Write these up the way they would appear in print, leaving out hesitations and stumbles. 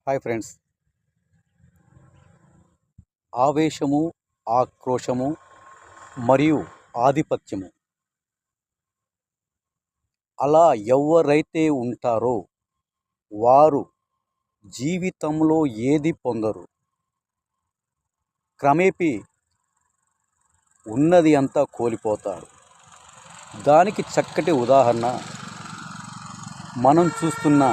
Hi friends. ఆవేశము, ఆక్రోశము మరియు ఆధిపత్యము అలా ఎవరైతే ఉంటారో వారు జీవితంలో ఏది పొందరు. క్రమేపీ ఉన్నది అంతా కోల్పోతారు. దానికి చక్కటి ఉదాహరణ మనం చూస్తున్న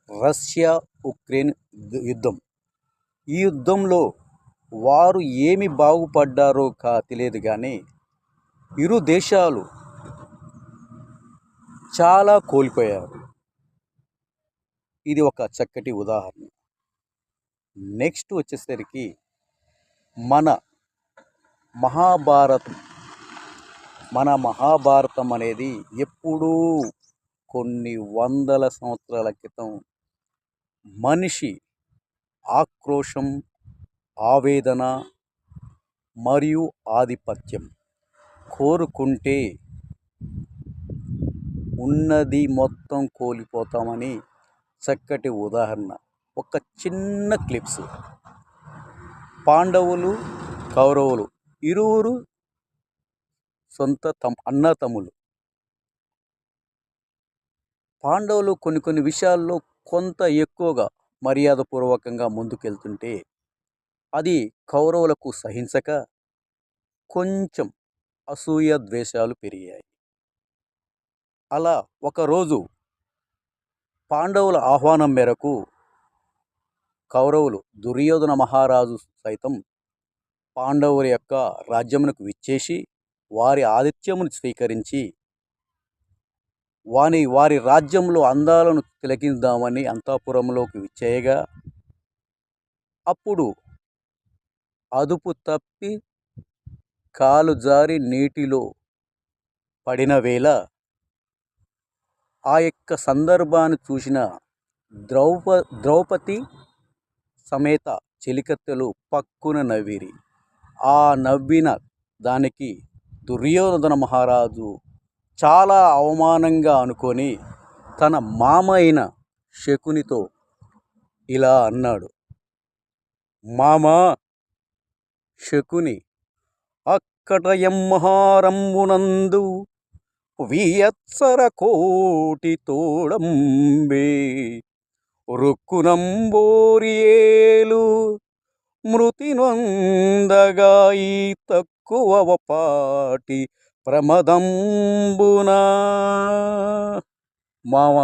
రష్యా ఉక్రెయిన్ యుద్ధం. ఈ యుద్ధంలో వారు ఏమి బాగుపడ్డారో తెలియదు కానీ ఇరు దేశాలు చాలా కోల్పోయారు. ఇది ఒక చక్కటి ఉదాహరణ. నెక్స్ట్ వచ్చేసరికి మన మహాభారతం అనేది ఎప్పుడూ కొన్ని వందల సంవత్సరాల క్రితం మనిషి ఆక్రోశం, ఆవేదన మరియు ఆధిపత్యం కోరుకుంటే ఉన్నది మొత్తం కోల్పోతామని చక్కటి ఉదాహరణ. ఒక చిన్న క్లిప్స్. పాండవులు, కౌరవులు ఇరువురు సొంత అన్నతమ్ములు. పాండవులు కొన్ని విషయాల్లో కొంత ఎక్కువగా మర్యాదపూర్వకంగా ముందుకెళ్తుంటే అది కౌరవులకు సహించక కొంచెం అసూయ ద్వేషాలు పెరిగాయి. అలా ఒకరోజు పాండవుల ఆహ్వానం మేరకు కౌరవులు దుర్యోధన మహారాజు సైతం పాండవుల యొక్క రాజ్యమునకు విచ్చేసి వారి ఆతిథ్యమును స్వీకరించి వారి రాజ్యంలో అందాలను తిలకిద్దామని అంతఃపురంలోకి విచ్చేయగా అప్పుడు అదుపు తప్పి కాలు జారి నీటిలో పడిన వేళ ఆ యొక్క సందర్భాన్ని చూసిన ద్రౌపది సమేత చెలికత్తెలు పక్కున నవ్విరి. ఆ నవ్విన దానికి దుర్యోధన మహారాజు చాలా అవమానంగా అనుకొని తన మామ అయిన శకునితో ఇలా అన్నాడు. మామా శకుని, అక్కట ఎమ్మహారంబునందు వియత్సర కోటి తోడంబే రుక్కునంబోరియేలు మృతి నొందగా ఈ తక్కువ పాటి ప్రమదంబునా. మామ